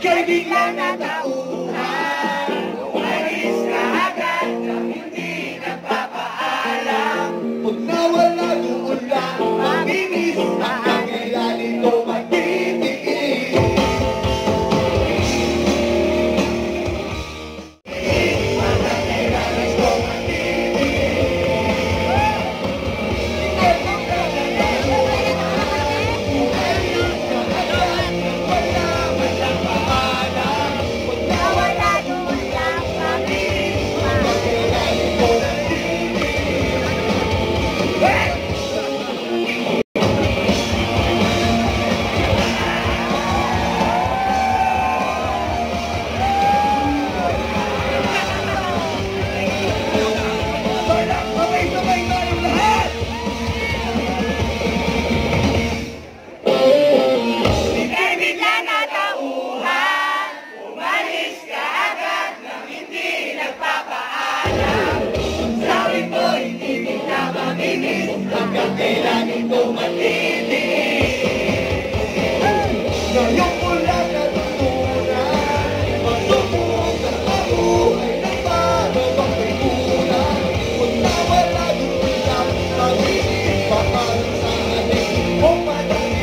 Ika'y bigla na tauhan, umalis ka agad nang hindi nagpapaalam. Pag nawala doon lang, mamimis ang kailan ito magtitiis. Hanggang kailan ito matitiis? Ngayon ko lang natutunan, magsubok ang mabuhay ng parang may kulang. Kung nawala doon lang, maminis pa parang sa ating o madali.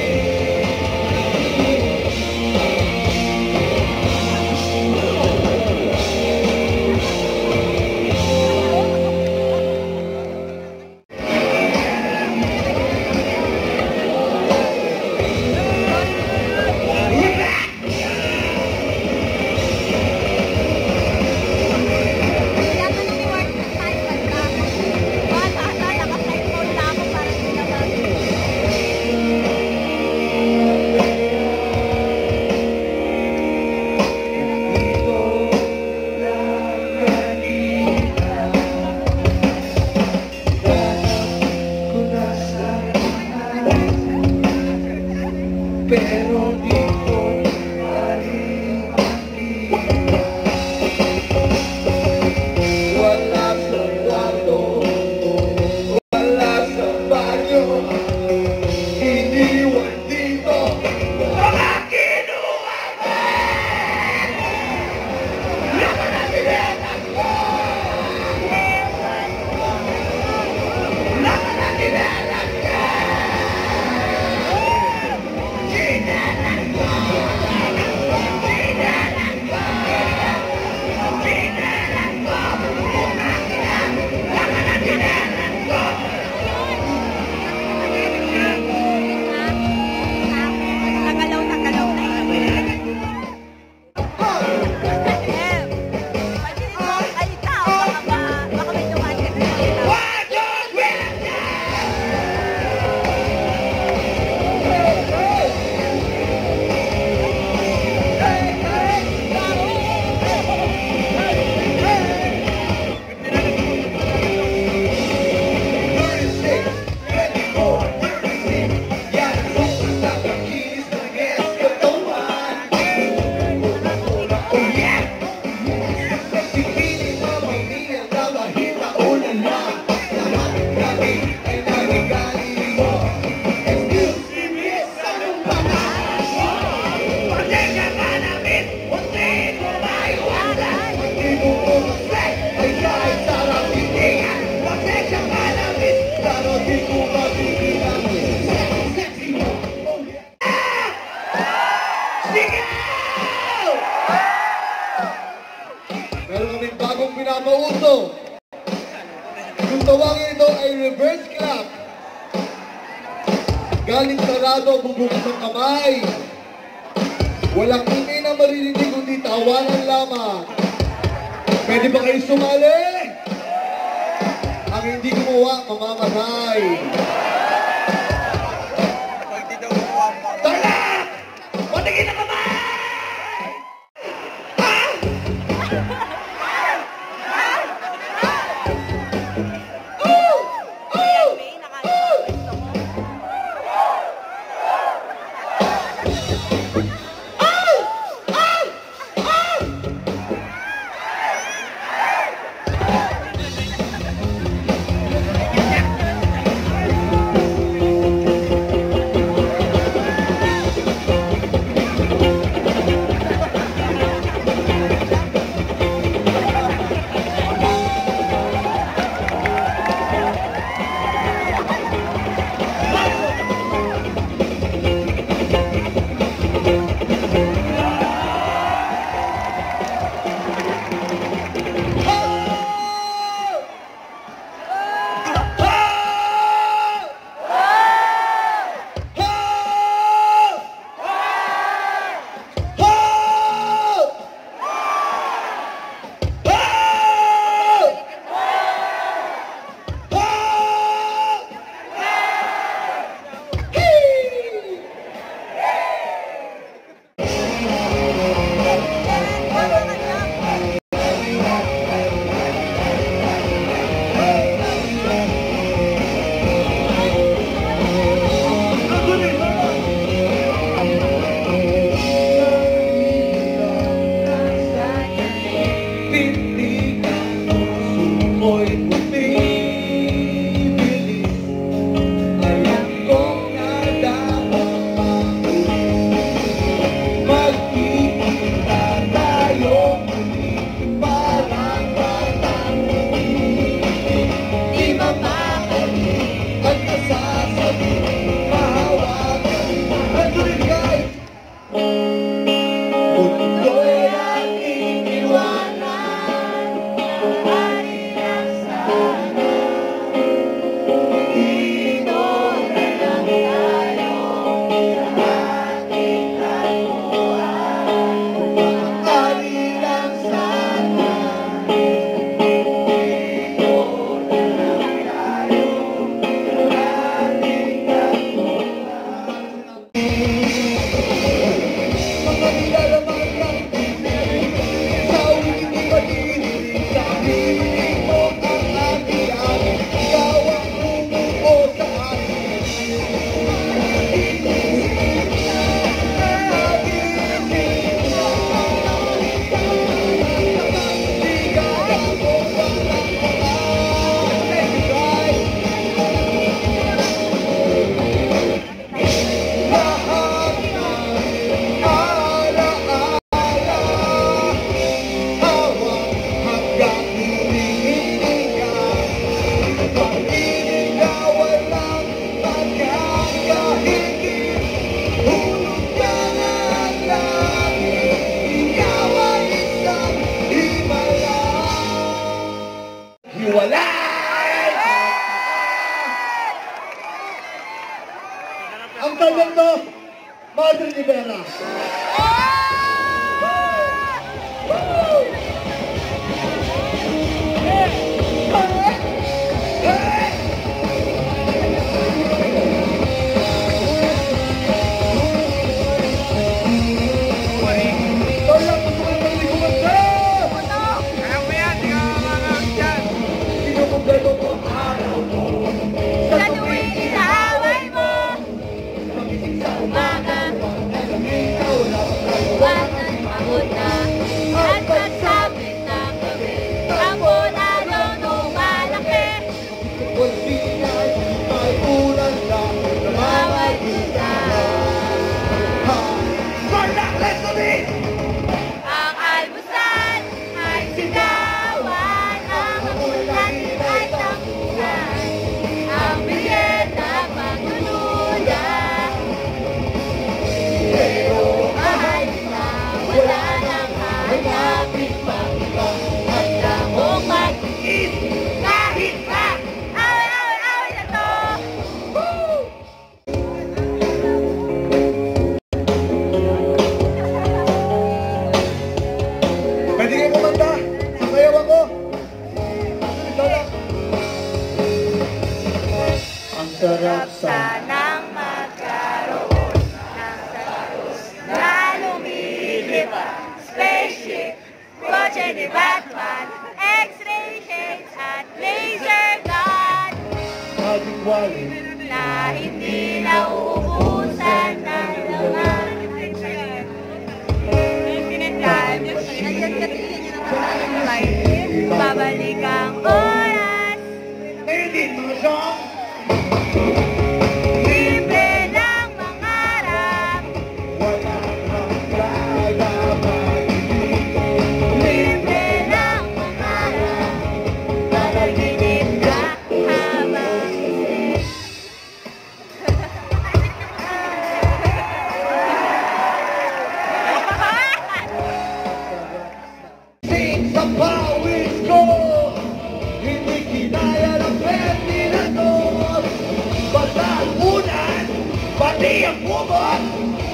Pero di ko wala sa kwarto, wala sa banyo, iniwan dito mga kinuha mo. Laman na tinatak ko, laman na tinatak ko. Meron kaming bagong pinapauso. Yung tawagin ito ay reverse clap. Galing sarado, bubukos ang kamay. Walang ingay na maririnig kundi tawanan lamang. Pwede ba kayo sumali? Ang hindi gumawa, mamamatay. Talak! Patigin na kamay! kotse ni Batman, X-ray shades at laser gun Ating wallet na hindi nauubusan ng laman. Babalik ang oras. Hindi mo siyang Libre ng mangarap. wala kang kalaban. Libre ng mangarap. Panaginip ka habang isip. Sing sa pawis ko, hindi kinaya ng pwede na to. Basta unan, pati ang bubot,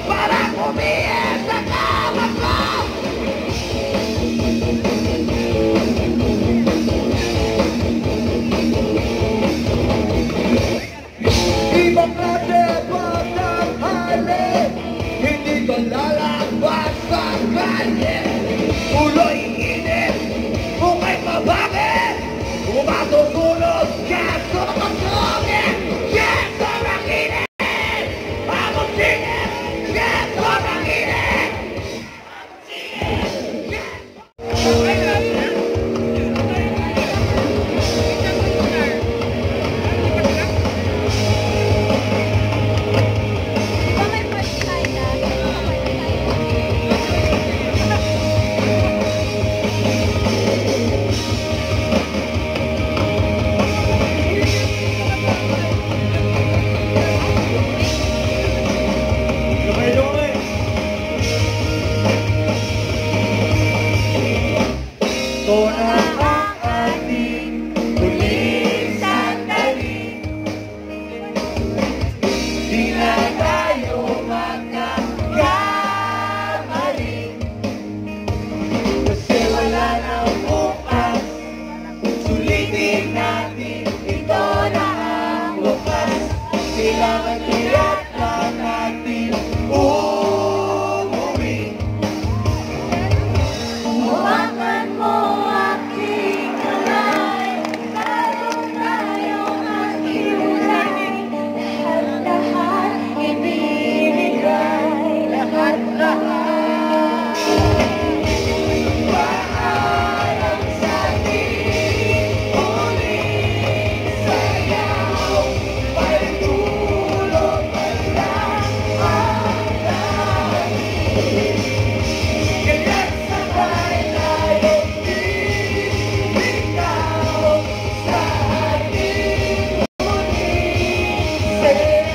para kumiit sa kamat ko. Ibang klase pagtanghali, hindi ko lalabas sa kalye. Ulo'y init, buka'y mabangit, umasusunod ka sa kasungit. Yes, sobrang init, among singit. Yes, sobrang init. Ito na ang ating huling sandali. Di na tayo magkakamali. Kasi wala nang bukas, sulitin natin, ito na ang wakas. Kailangan tiyak lang natin umuwi. Hawakan mo aking kamay, tayong tayong maghiwalay. Lahat-lahat ibibigay, lahat-lahat. Paalam sa ating huling sayaw, Pagtulog man lang ang langit. Kaya't sabay tayong ikaw sa ating huling sayaw.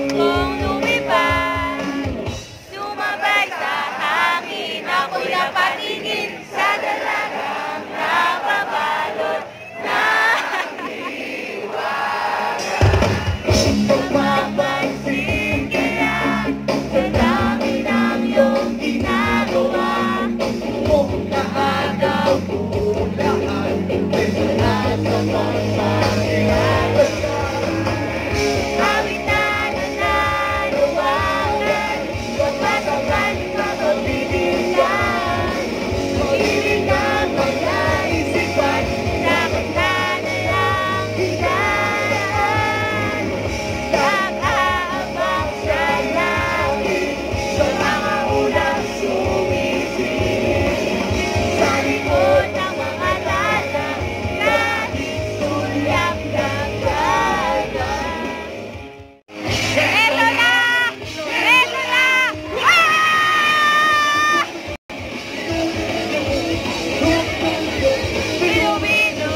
Kung lumipad, sumabay sa hangin, ako'y napatingin sa dalagang nababalot na mapansin kaya sa dami ng iyong ginagawa. Kung naagaw ko lahat, nasa pagpahingalas ka. Awit na nananawagan, huwag masakan mapagbibigyan. Hiling ang mga isipan, nakita na lang higaan. Nag-aabang sa langit, sa mga ulang sumisingit. Sa likod ng mga tala, naging sulyak ng dagat. Eto na! Eto na! Ah! Bilu-bilu,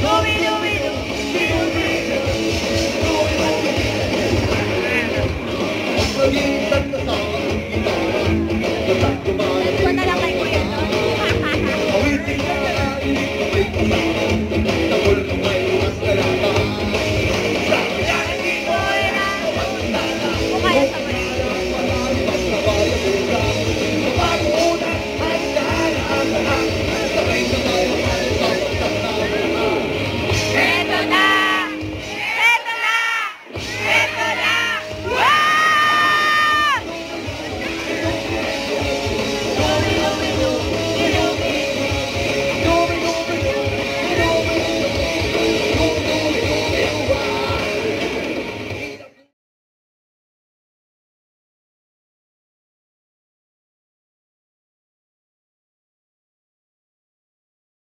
dubi-dubi-du, bilu-bilu. Maging